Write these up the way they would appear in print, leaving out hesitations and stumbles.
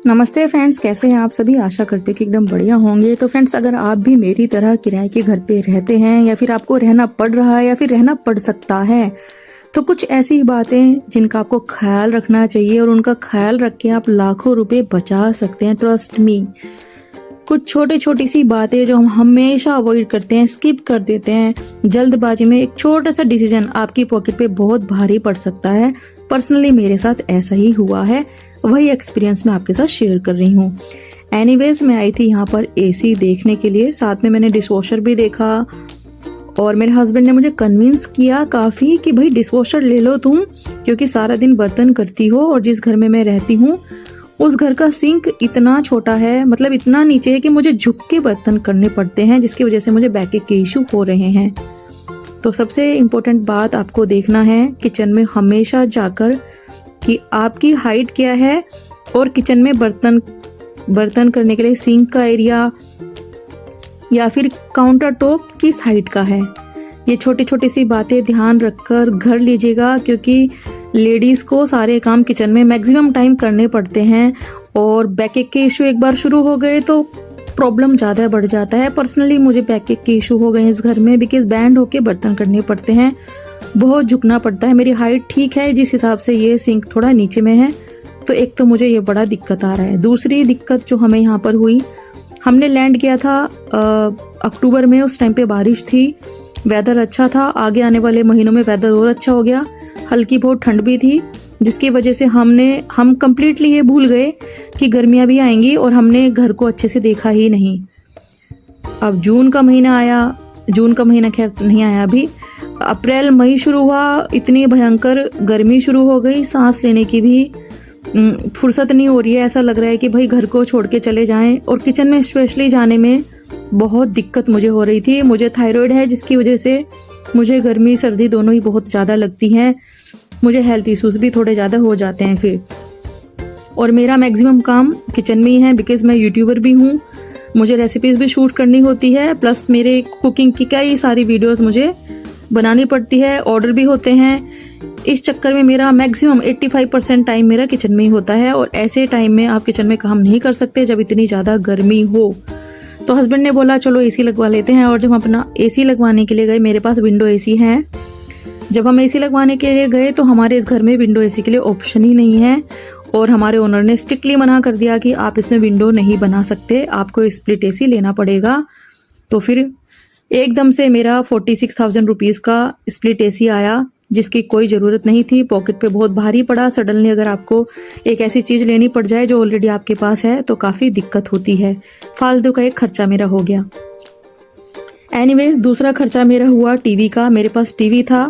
नमस्ते फ्रेंड्स, कैसे हैं आप सभी। आशा करते हैं कि एकदम बढ़िया होंगे। तो फ्रेंड्स, अगर आप भी मेरी तरह किराए के घर पे रहते हैं या फिर आपको रहना पड़ रहा है या फिर रहना पड़ सकता है, तो कुछ ऐसी बातें जिनका आपको ख्याल रखना चाहिए और उनका ख्याल रख के आप लाखों रुपए बचा सकते हैं। ट्रस्ट मी, कुछ छोटी सी बातें जो हम हमेशा अवॉइड करते हैं, स्किप कर देते हैं जल्दबाजी में, एक छोटा सा डिसीजन आपकी पॉकेट पे बहुत भारी पड़ सकता है। पर्सनली मेरे साथ ऐसा ही हुआ है, वही एक्सपीरियंस मैं आपके साथ शेयर कर रही हूँ। एनीवेज, मैं आई थी यहाँ पर एसी देखने के लिए, साथ में मैंने डिशवॉशर भी देखा और मेरे हस्बैंड ने मुझे कन्विंस किया काफ़ी कि भाई डिशवॉशर ले लो तुम, क्योंकि सारा दिन बर्तन करती हो और जिस घर में मैं रहती हूँ उस घर का सिंक इतना छोटा है, मतलब इतना नीचे है कि मुझे झुक के बर्तन करने पड़ते हैं, जिसकी वजह से मुझे बैक के इशू हो रहे हैं। तो सबसे इम्पोर्टेंट बात आपको देखना है किचन में हमेशा जाकर कि आपकी हाइट क्या है और किचन में बर्तन करने के लिए सिंक का एरिया या फिर काउंटर टॉप किस हाइट का है। ये छोटी सी बातें ध्यान रखकर घर लीजिएगा, क्योंकि लेडीज को सारे काम किचन में मैक्सिमम टाइम करने पड़ते हैं और बैकएक के इशू एक बार शुरू हो गए तो प्रॉब्लम ज़्यादा बढ़ जाता है। पर्सनली मुझे बैकएक के इशू हो गए इस घर में, बिकॉज बैंड होके बर्तन करने पड़ते हैं, बहुत झुकना पड़ता है। मेरी हाइट ठीक है जिस हिसाब से ये सिंक थोड़ा नीचे में है, तो एक तो मुझे ये बड़ा दिक्कत आ रहा है। दूसरी दिक्कत जो हमें यहाँ पर हुई, हमने लैंड किया था अक्टूबर में, उस टाइम पे बारिश थी, वेदर अच्छा था। आगे आने वाले महीनों में वेदर और अच्छा हो गया, हल्की बहुत ठंड भी थी, जिसकी वजह से हम कम्प्लीटली ये भूल गए कि गर्मियाँ भी आएंगी और हमने घर को अच्छे से देखा ही नहीं। अब जून का महीना खैर नहीं आया अभी, अप्रैल मई शुरू हुआ, इतनी भयंकर गर्मी शुरू हो गई, सांस लेने की भी फुर्सत नहीं हो रही है। ऐसा लग रहा है कि भाई घर को छोड़ के चले जाएं, और किचन में स्पेशली जाने में बहुत दिक्कत मुझे हो रही थी। मुझे थायराइड है, जिसकी वजह से मुझे गर्मी सर्दी दोनों ही बहुत ज़्यादा लगती हैं। मुझे हेल्थ इश्यूज भी थोड़े ज़्यादा हो जाते हैं फिर, और मेरा मैक्सिमम काम किचन में ही है, बिकॉज मैं यूट्यूबर भी हूँ, मुझे रेसिपीज़ भी शूट करनी होती है, प्लस मेरे कुकिंग की कई सारी वीडियोस मुझे बनानी पड़ती है, ऑर्डर भी होते हैं। इस चक्कर में मेरा मैक्सिमम 85% टाइम मेरा किचन में ही होता है, और ऐसे टाइम में आप किचन में काम नहीं कर सकते जब इतनी ज़्यादा गर्मी हो। तो हस्बैंड ने बोला चलो एसी लगवा लेते हैं, और जब हम अपना एसी लगवाने के लिए गए, मेरे पास विंडो एसी है, जब हम एसी लगवाने के लिए गए तो हमारे इस घर में विंडो एसी के लिए ऑप्शन ही नहीं है, और हमारे ओनर ने स्ट्रिक्टली मना कर दिया कि आप इसमें विंडो नहीं बना सकते, आपको स्प्लिट एसी लेना पड़ेगा। तो फिर एकदम से मेरा 46,000 रुपीज़ का स्प्लिट एसी आया, जिसकी कोई ज़रूरत नहीं थी, पॉकेट पे बहुत भारी पड़ा। सडनली अगर आपको एक ऐसी चीज़ लेनी पड़ जाए जो ऑलरेडी आपके पास है तो काफ़ी दिक्कत होती है। फालतू का एक खर्चा मेरा हो गया। एनीवेज, दूसरा खर्चा मेरा हुआ टीवी का। मेरे पास टीवी था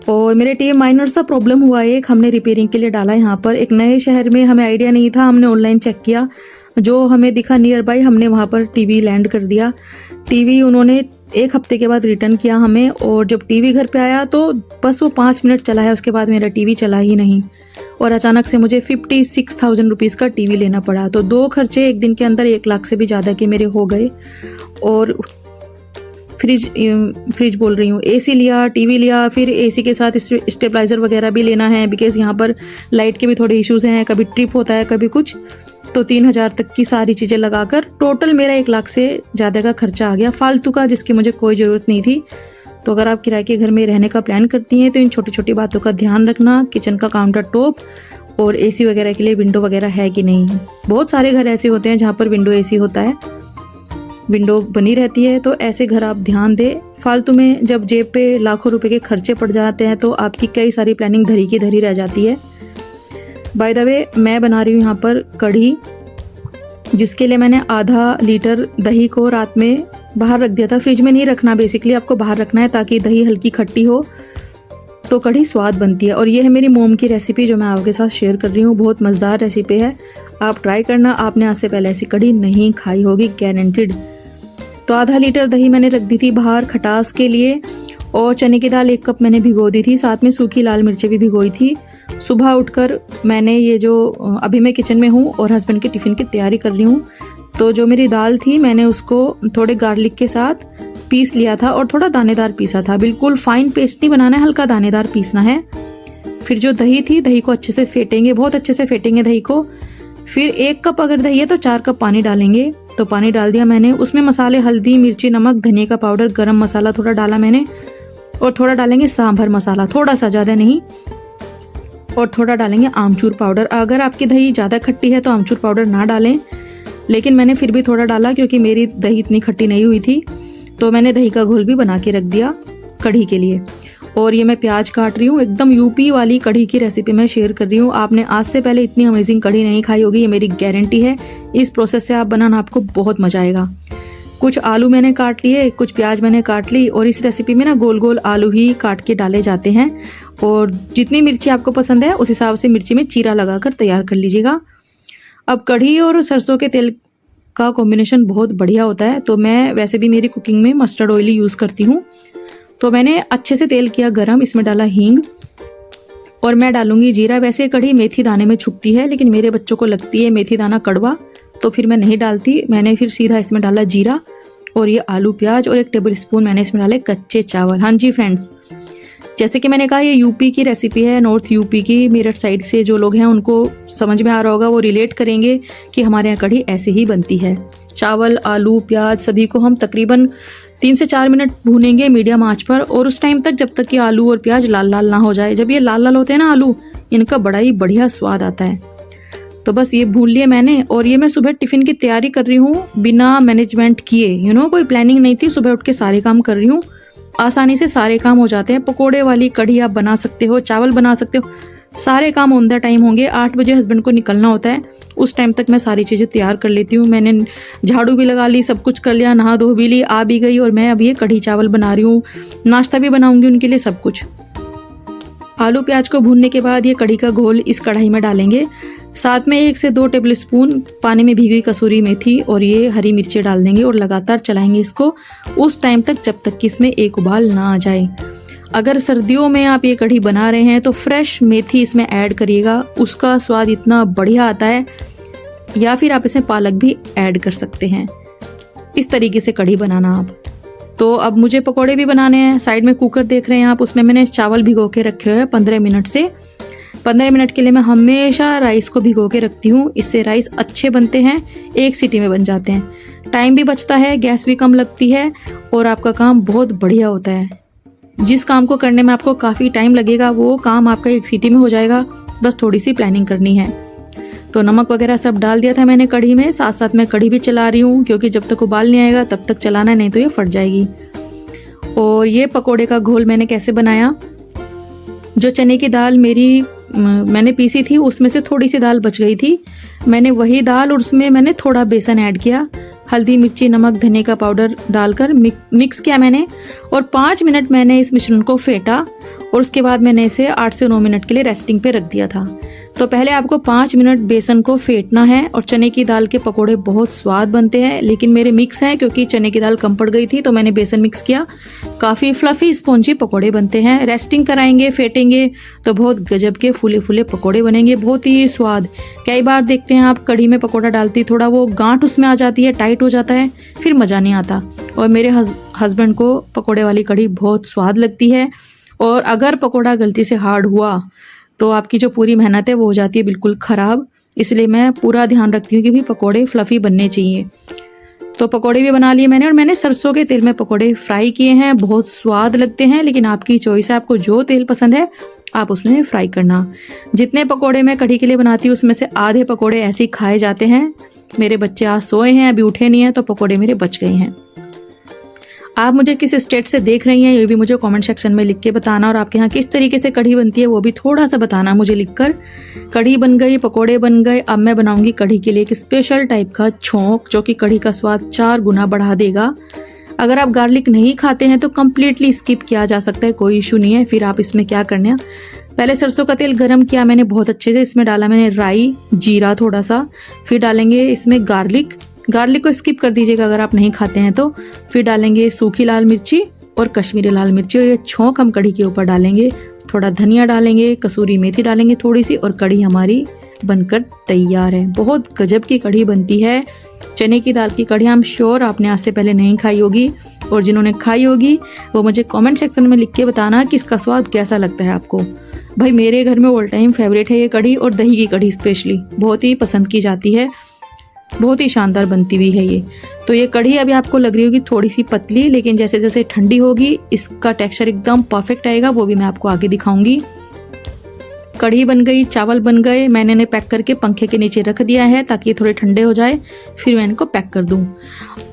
और मेरे टीवी माइनर सा प्रॉब्लम हुआ, एक हमने रिपेयरिंग के लिए डाला यहाँ पर। एक नए शहर में, हमें आइडिया नहीं था, हमने ऑनलाइन चेक किया, जो हमें दिखा नियर बाई, हमने वहाँ पर टीवी लैंड कर दिया। टीवी उन्होंने 1 हफ्ते के बाद रिटर्न किया हमें, और जब टीवी घर पे आया तो बस वो 5 मिनट चला है, उसके बाद मेरा टीवी चला ही नहीं, और अचानक से मुझे 56,000 रुपीज़ का टीवी लेना पड़ा। तो 2 खर्चे एक दिन के अंदर 1 लाख से भी ज़्यादा के मेरे हो गए। और फ्रिज बोल रही हूँ, एसी लिया, टीवी लिया, फिर एसी के साथ स्टेबलाइजर वगैरह भी लेना है, बिकॉज यहाँ पर लाइट के भी थोड़े इश्यूज हैं, कभी ट्रिप होता है कभी कुछ। तो 3,000 तक की सारी चीज़ें लगाकर टोटल मेरा 1 लाख से ज़्यादा का खर्चा आ गया, फालतू का, जिसकी मुझे कोई ज़रूरत नहीं थी। तो अगर आप किराए के घर में रहने का प्लान करती हैं तो इन छोटी बातों का ध्यान रखना, किचन का काउंटर टॉप और एसी वगैरह के लिए विंडो वगैरह है कि नहीं है। बहुत सारे घर ऐसे होते हैं जहाँ पर विंडो एसी होता है, विंडो बनी रहती है, तो ऐसे घर आप ध्यान दें। फालतू में जब जेब पे लाखों रुपए के खर्चे पड़ जाते हैं तो आपकी कई सारी प्लानिंग धरी की धरी रह जाती है। बाय द वे, मैं बना रही हूँ यहाँ पर कढ़ी, जिसके लिए मैंने आधा लीटर दही को रात में बाहर रख दिया था। फ्रिज में नहीं रखना, बेसिकली आपको बाहर रखना है ताकि दही हल्की खट्टी हो तो कढ़ी स्वाद बनती है। और ये है मेरी मोम की रेसिपी जो मैं आपके साथ शेयर कर रही हूँ, बहुत मज़ेदार रेसिपी है, आप ट्राई करना। आपने आज से पहले ऐसी कढ़ी नहीं खाई होगी, गारंटेड। तो आधा लीटर दही मैंने रख दी थी बाहर खटास के लिए, और चने की दाल 1 कप मैंने भिगो दी थी, साथ में सूखी लाल मिर्चें भी भिगोई थी। सुबह उठकर मैंने ये जो, अभी मैं किचन में हूँ और हस्बैंड के टिफ़िन की तैयारी कर रही हूँ, तो जो मेरी दाल थी मैंने उसको थोड़े गार्लिक के साथ पीस लिया था और थोड़ा दानेदार पीसा था। बिल्कुल फाइन पेस्ट नहीं बनाना है, हल्का दानेदार पीसना है। फिर जो दही थी, दही को अच्छे से फेंटेंगे, बहुत अच्छे से फेंटेंगे दही को। फिर 1 कप अगर दही है तो 4 कप पानी डालेंगे। तो पानी डाल दिया मैंने, उसमें मसाले हल्दी, मिर्ची, नमक, धनिया का पाउडर, गरम मसाला थोड़ा डाला मैंने, और थोड़ा डालेंगे सांभर मसाला, थोड़ा सा, ज़्यादा नहीं, और थोड़ा डालेंगे आमचूर पाउडर। अगर आपकी दही ज़्यादा खट्टी है तो आमचूर पाउडर ना डालें, लेकिन मैंने फिर भी थोड़ा डाला क्योंकि मेरी दही इतनी खट्टी नहीं हुई थी। तो मैंने दही का घोल भी बना के रख दिया कढ़ी के लिए। और ये मैं प्याज काट रही हूँ, एकदम यूपी वाली कढ़ी की रेसिपी मैं शेयर कर रही हूँ। आपने आज से पहले इतनी अमेजिंग कढ़ी नहीं खाई होगी, ये मेरी गारंटी है। इस प्रोसेस से आप बनाना, आपको बहुत मजा आएगा। कुछ आलू मैंने काट लिए, कुछ प्याज मैंने काट ली, और इस रेसिपी में ना गोल गोल आलू ही काट के डाले जाते हैं। और जितनी मिर्ची आपको पसंद है उस हिसाब से मिर्ची में चीरा लगाकर तैयार कर लीजिएगा। अब कढ़ी और सरसों के तेल का कॉम्बिनेशन बहुत बढ़िया होता है। तो मैं वैसे भी मेरी कुकिंग में मस्टर्ड ऑयल यूज़ करती हूँ। तो मैंने अच्छे से तेल किया गरम, इसमें डाला हींग, और मैं डालूंगी जीरा। वैसे कढ़ी मेथी दाने में छुपती है, लेकिन मेरे बच्चों को लगती है मेथी दाना कड़वा, तो फिर मैं नहीं डालती। मैंने फिर सीधा इसमें डाला जीरा, और ये आलू प्याज, और 1 टेबल स्पून मैंने इसमें डाले कच्चे चावल। हाँ जी फ्रेंड्स, जैसे कि मैंने कहा ये यूपी की रेसिपी है, नॉर्थ यूपी की, मेरठ साइड से जो लोग हैं उनको समझ में आ रहा होगा, वो रिलेट करेंगे कि हमारे यहाँ कढ़ी ऐसे ही बनती है। चावल, आलू, प्याज सभी को हम तकरीबन 3 से 4 मिनट भूनेंगे मीडियम आंच पर, और उस टाइम तक जब तक कि आलू और प्याज लाल लाल ना हो जाए। जब ये लाल लाल होते हैं ना आलू, इनका बड़ा ही बढ़िया स्वाद आता है। तो बस ये भून लिए मैंने, और ये मैं सुबह टिफिन की तैयारी कर रही हूँ बिना मैनेजमेंट किए। कोई प्लानिंग नहीं थी, सुबह उठ के सारे काम कर रही हूँ। आसानी से सारे काम हो जाते हैं। पकोड़े वाली कढ़ी आप बना सकते हो, चावल बना सकते हो, सारे काम ऑन द टाइम होंगे। 8 बजे हस्बैंड को निकलना होता है, उस टाइम तक मैं सारी चीज़ें तैयार कर लेती हूँ। मैंने झाड़ू भी लगा ली, सब कुछ कर लिया, नहा धो भी ली, आ भी गई, और मैं अब ये कढ़ी चावल बना रही हूँ। नाश्ता भी बनाऊंगी उनके लिए, सब कुछ। आलू प्याज को भूनने के बाद ये कढ़ी का घोल इस कढ़ाई में डालेंगे। साथ में 1 से 2 टेबल स्पून पानी में भीगी हुई कसूरी मेथी और ये हरी मिर्ची डाल देंगे, और लगातार चलाएंगे इसको उस टाइम तक जब तक कि इसमें एक उबाल ना आ जाए। अगर सर्दियों में आप ये कढ़ी बना रहे हैं तो फ्रेश मेथी इसमें ऐड करिएगा, उसका स्वाद इतना बढ़िया आता है। या फिर आप इसमें पालक भी ऐड कर सकते हैं। इस तरीके से कढ़ी बनाना आप। तो अब मुझे पकोड़े भी बनाने हैं। साइड में कुकर देख रहे हैं आप, उसमें मैंने चावल भिगो के रखे हुए हैं 15 मिनट से। 15 मिनट के लिए मैं हमेशा राइस को भिगो के रखती हूँ, इससे राइस अच्छे बनते हैं, 1 सीटी में बन जाते हैं। टाइम भी बचता है, गैस भी कम लगती है, और आपका काम बहुत बढ़िया होता है। जिस काम को करने में आपको काफ़ी टाइम लगेगा वो काम आपका 1 सीटी में हो जाएगा, बस थोड़ी सी प्लानिंग करनी है। तो नमक वगैरह सब डाल दिया था मैंने कढ़ी में, साथ साथ मैं कढ़ी भी चला रही हूँ क्योंकि जब तक उबाल नहीं आएगा तब तक चलाना, नहीं तो ये फट जाएगी। और ये पकोड़े का घोल मैंने कैसे बनाया, जो चने की दाल मैंने पीसी थी उसमें से थोड़ी सी दाल बच गई थी, मैंने वही दाल और उसमें मैंने थोड़ा बेसन ऐड किया, हल्दी, मिर्ची, नमक, धनिया का पाउडर डालकर मिक्स किया मैंने, और 5 मिनट मैंने इस मिश्रण को फेंटा, और उसके बाद मैंने इसे 8 से 9 मिनट के लिए रेस्टिंग पे रख दिया था। तो पहले आपको 5 मिनट बेसन को फेंटना है, और चने की दाल के पकोड़े बहुत स्वाद बनते हैं। लेकिन मेरे मिक्स हैं क्योंकि चने की दाल कम पड़ गई थी, तो मैंने बेसन मिक्स किया। काफ़ी फ्लफी स्पॉन्जी पकोड़े बनते हैं। रेस्टिंग कराएंगे, फेंटेंगे तो बहुत गजब के फूले फूले पकोड़े बनेंगे, बहुत ही स्वाद। कई बार देखते हैं आप कढ़ी में पकोड़ा डालती, थोड़ा वो गांठ उसमें आ जाती है, टाइट हो जाता है, फिर मज़ा नहीं आता। और मेरे हस्बैंड को पकोड़े वाली कढ़ी बहुत स्वाद लगती है। और अगर पकोड़ा गलती से हार्ड हुआ तो आपकी जो पूरी मेहनत है वो हो जाती है बिल्कुल ख़राब। इसलिए मैं पूरा ध्यान रखती हूँ कि भी पकोड़े फ्लफ़ी बनने चाहिए। तो पकोड़े भी बना लिए मैंने, और मैंने सरसों के तेल में पकोड़े फ्राई किए हैं, बहुत स्वाद लगते हैं। लेकिन आपकी चॉइस है, आपको जो तेल पसंद है आप उसमें फ्राई करना। जितने पकोड़े मैं कढ़ी के लिए बनाती हूँ उसमें से आधे पकोड़े ऐसे ही खाए जाते हैं। मेरे बच्चे आज सोए हैं, अभी उठे नहीं हैं, तो पकोड़े मेरे बच गए हैं। आप मुझे किस स्टेट से देख रही हैं ये भी मुझे कमेंट सेक्शन में लिख के बताना, और आपके यहाँ किस तरीके से कढ़ी बनती है वो भी थोड़ा सा बताना मुझे लिखकर। कढ़ी बन गई, पकोड़े बन गए। अब मैं बनाऊंगी कढ़ी के लिए एक स्पेशल टाइप का छोंक, जो कि कढ़ी का स्वाद 4 गुना बढ़ा देगा। अगर आप गार्लिक नहीं खाते हैं तो कम्प्लीटली स्किप किया जा सकता है, कोई इशू नहीं है। फिर आप इसमें क्या करना है, पहले सरसों का तेल गरम किया मैंने बहुत अच्छे से, इसमें डाला मैंने राई, जीरा थोड़ा सा, फिर डालेंगे इसमें गार्लिक को स्किप कर दीजिएगा अगर आप नहीं खाते हैं तो। फिर डालेंगे सूखी लाल मिर्ची और कश्मीरी लाल मिर्ची, और ये छोंक हम कढ़ी के ऊपर डालेंगे। थोड़ा धनिया डालेंगे, कसूरी मेथी डालेंगे थोड़ी सी, और कढ़ी हमारी बनकर तैयार है। बहुत गजब की कढ़ी बनती है। चने की दाल की कढ़ी, आई एम श्योर आपने आज से पहले नहीं खाई होगी। और जिन्होंने खाई होगी वो मुझे कमेंट सेक्शन में लिख के बताना कि इसका स्वाद कैसा लगता है आपको। भाई मेरे घर में ऑल टाइम फेवरेट है ये कढ़ी, और दही की कढ़ी स्पेशली बहुत ही पसंद की जाती है, बहुत ही शानदार बनती हुई है ये। तो ये कढ़ी अभी आपको लग रही होगी थोड़ी सी पतली, लेकिन जैसे जैसे ठंडी होगी इसका टेक्सचर एकदम परफेक्ट आएगा, वो भी मैं आपको आगे दिखाऊंगी। कढ़ी बन गई, चावल बन गए, मैंने इन्हें पैक करके पंखे के नीचे रख दिया है ताकि ये थोड़े ठंडे हो जाए, फिर मैं इनको पैक कर दूं।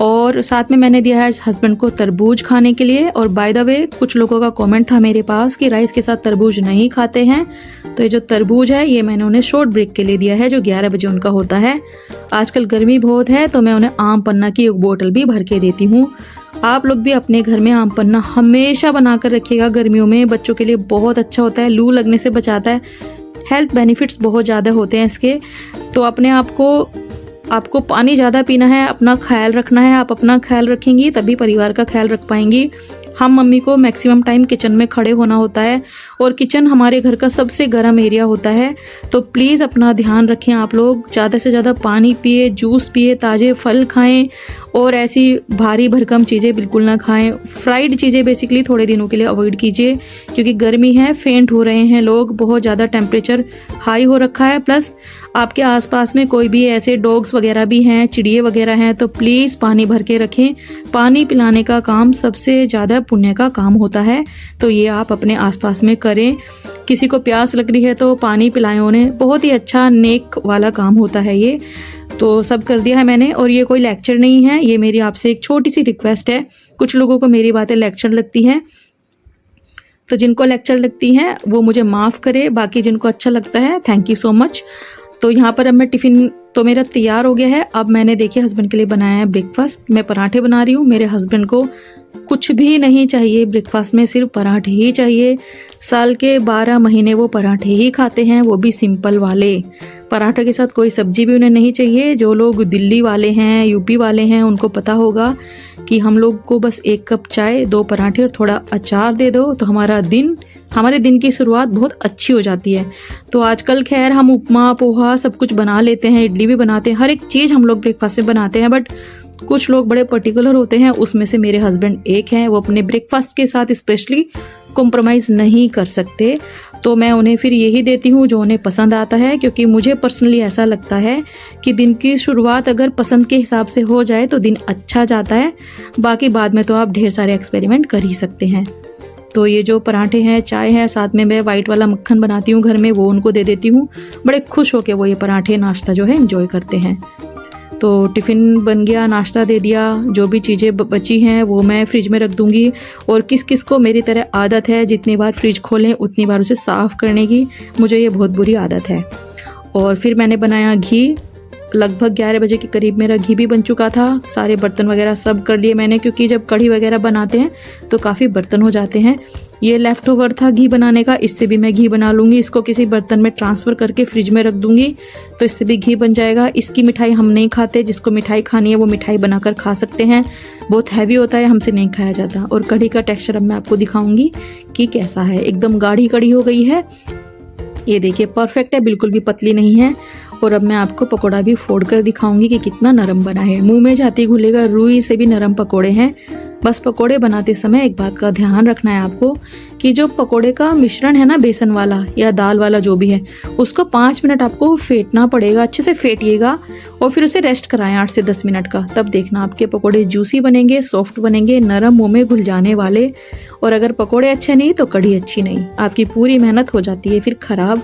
और साथ में मैंने दिया है हस्बैंड को तरबूज खाने के लिए। और बाय द वे कुछ लोगों का कमेंट था मेरे पास कि राइस के साथ तरबूज नहीं खाते हैं, तो ये जो तरबूज है ये मैंने उन्हें शॉर्ट ब्रेक के लिए दिया है, जो 11 बजे उनका होता है। आजकल गर्मी बहुत है तो मैं उन्हें आम पन्ना की एक बोतल भी भर के देती हूँ। आप लोग भी अपने घर में आम पन्ना हमेशा बनाकर रखिएगा, गर्मियों में बच्चों के लिए बहुत अच्छा होता है, लू लगने से बचाता है, हेल्थ बेनिफिट्स बहुत ज़्यादा होते हैं इसके। तो अपने आपको पानी ज़्यादा पीना है, अपना ख्याल रखना है। आप अपना ख्याल रखेंगी तभी परिवार का ख्याल रख पाएंगी। हम मम्मी को मैक्सिमम टाइम किचन में खड़े होना होता है, और किचन हमारे घर का सबसे गर्म एरिया होता है। तो प्लीज़ अपना ध्यान रखें, आप लोग ज़्यादा से ज़्यादा पानी पिए, जूस पिए, ताज़े फल खाएं, और ऐसी भारी भरकम चीज़ें बिल्कुल ना खाएं। फ्राइड चीज़ें बेसिकली थोड़े दिनों के लिए अवॉइड कीजिए, क्योंकि गर्मी है, फेंट हो रहे हैं लोग, बहुत ज़्यादा टेम्परेचर हाई हो रखा है। प्लस आपके आसपास में कोई भी ऐसे डॉग्स वगैरह भी हैं, चिड़िए वगैरह हैं, तो प्लीज़ पानी भर के रखें। पानी पिलाने का काम सबसे ज़्यादा पुण्य का काम होता है, तो ये आप अपने आसपास में करें। किसी को प्यास लग रही है तो पानी पिलाएं उन्हें, बहुत ही अच्छा नेक वाला काम होता है ये। तो सब कर दिया है मैंने, और ये कोई लेक्चर नहीं है, ये मेरी आपसे एक छोटी सी रिक्वेस्ट है। कुछ लोगों को मेरी बातें लेक्चर लगती हैं, तो जिनको लेक्चर लगती हैं वो मुझे माफ़ करे, बाकी जिनको अच्छा लगता है थैंक यू सो मच। तो यहाँ पर अब मैं टिफ़िन तो मेरा तैयार हो गया है। अब मैंने देखिए हस्बैंड के लिए बनाया है ब्रेकफास्ट। मैं पराठे बना रही हूँ। मेरे हस्बैंड को कुछ भी नहीं चाहिए ब्रेकफास्ट में, सिर्फ पराठे ही चाहिए। साल के 12 महीने वो पराठे ही खाते हैं, वो भी सिंपल वाले। पराठे के साथ कोई सब्जी भी उन्हें नहीं चाहिए। जो लोग दिल्ली वाले हैं, यूपी वाले हैं, उनको पता होगा कि हम लोग को बस 1 कप चाय, 2 पराठे और थोड़ा अचार दे दो तो हमारे दिन की शुरुआत बहुत अच्छी हो जाती है। तो आजकल खैर हम उपमा, पोहा सब कुछ बना लेते हैं, इडली भी बनाते हैं, हर एक चीज़ हम लोग ब्रेकफास्ट में बनाते हैं। बट कुछ लोग बड़े पर्टिकुलर होते हैं, उसमें से मेरे हस्बैंड एक हैं। वो अपने ब्रेकफास्ट के साथ स्पेशली कॉम्प्रोमाइज़ नहीं कर सकते, तो मैं उन्हें फिर यही देती हूँ जो उन्हें पसंद आता है। क्योंकि मुझे पर्सनली ऐसा लगता है कि दिन की शुरुआत अगर पसंद के हिसाब से हो जाए तो दिन अच्छा जाता है। बाकी बाद में तो आप ढेर सारे एक्सपेरिमेंट कर ही सकते हैं। तो ये जो पराठे हैं, चाय है, साथ में मैं वाइट वाला मक्खन बनाती हूँ घर में, वो उनको दे देती हूँ। बड़े खुश होकर वो ये पराठे नाश्ता जो है एंजॉय करते हैं। तो टिफ़िन बन गया, नाश्ता दे दिया, जो भी चीज़ें बची हैं वो मैं फ्रिज में रख दूंगी। और किस किस को मेरी तरह आदत है जितनी बार फ्रिज खोलें उतनी बार उसे साफ़ करने की, मुझे ये बहुत बुरी आदत है। और फिर मैंने बनाया घी। लगभग 11 बजे के करीब मेरा घी भी बन चुका था। सारे बर्तन वगैरह सब कर लिए मैंने, क्योंकि जब कढ़ी वगैरह बनाते हैं तो काफ़ी बर्तन हो जाते हैं। ये लेफ़्ट ओवर था घी बनाने का, इससे भी मैं घी बना लूँगी। इसको किसी बर्तन में ट्रांसफ़र करके फ्रिज में रख दूँगी, तो इससे भी घी बन जाएगा। इसकी मिठाई हम नहीं खाते, जिसको मिठाई खानी है वो मिठाई बनाकर खा सकते हैं, बहुत हैवी होता है, हमसे नहीं खाया जाता। और कढ़ी का टेक्सचर अब मैं आपको दिखाऊँगी कि कैसा है। एकदम गाढ़ी कढ़ी हो गई है, ये देखिए परफेक्ट है, बिल्कुल भी पतली नहीं है। और अब मैं आपको पकोड़ा भी फोड़ कर दिखाऊंगी कि कितना नरम बना है। मुंह में जाते घुलेगा, रुई से भी नरम पकोड़े हैं। बस पकोड़े बनाते समय एक बात का ध्यान रखना है आपको कि जो पकोड़े का मिश्रण है ना, बेसन वाला या दाल वाला जो भी है, उसको 5 मिनट आपको फेंटना पड़ेगा। अच्छे से फेंटिएगा और फिर उसे रेस्ट कराएं 8 से 10 मिनट का। तब देखना आपके पकोड़े जूसी बनेंगे, सॉफ्ट बनेंगे, नरम, मुंह में घुल जाने वाले। और अगर पकोड़े अच्छे नहीं तो कढ़ी अच्छी नहीं, आपकी पूरी मेहनत हो जाती है फिर खराब।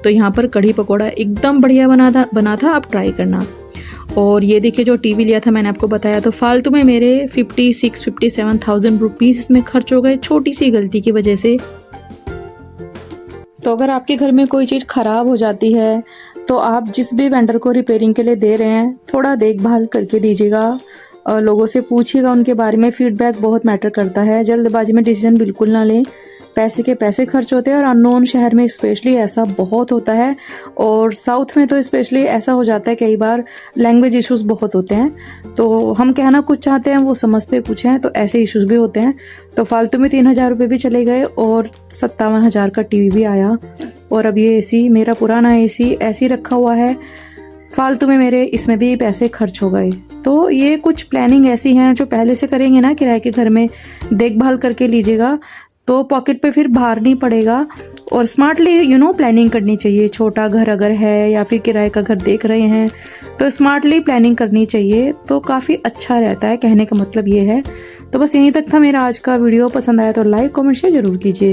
तो यहाँ पर कढ़ी पकोड़ा एकदम बढ़िया बना था, आप ट्राई करना। और ये देखिए जो टीवी लिया था मैंने आपको बताया, तो फालतू में मेरे 57,000 रुपीज़ इसमें खर्च हो गए, छोटी सी गलती की वजह से। तो अगर आपके घर में कोई चीज़ ख़राब हो जाती है तो आप जिस भी वेंडर को रिपेयरिंग के लिए दे रहे हैं थोड़ा देखभाल करके दीजिएगा, और लोगों से पूछिएगा उनके बारे में। फीडबैक बहुत मैटर करता है, जल्दबाजी में डिसीजन बिल्कुल ना लें। पैसे के पैसे खर्च होते हैं, और अननोन शहर में स्पेशली ऐसा बहुत होता है। और साउथ में तो स्पेशली ऐसा हो जाता है, कई बार लैंग्वेज इश्यूज बहुत होते हैं। तो हम कहना कुछ चाहते हैं, वो समझते कुछ हैं, तो ऐसे इश्यूज भी होते हैं। तो फालतू में 3,000 रुपये भी चले गए, और 57,000 का टीवी भी आया। और अब ये एसी, मेरा पुराना एसी ऐसे ही रखा हुआ है। फालतू में मेरे इसमें भी पैसे खर्च हो गए। तो ये कुछ प्लानिंग ऐसी हैं जो पहले से करेंगे ना किराए के घर में, देखभाल करके लीजिएगा तो पॉकेट पे फिर भार नहीं पड़ेगा। और स्मार्टली प्लानिंग करनी चाहिए। छोटा घर अगर है या फिर किराए का घर देख रहे हैं तो स्मार्टली प्लानिंग करनी चाहिए, तो काफ़ी अच्छा रहता है। कहने का मतलब ये है। तो बस यहीं तक था मेरा आज का वीडियो। पसंद आया तो लाइक कमेंट शेयर जरूर कीजिए।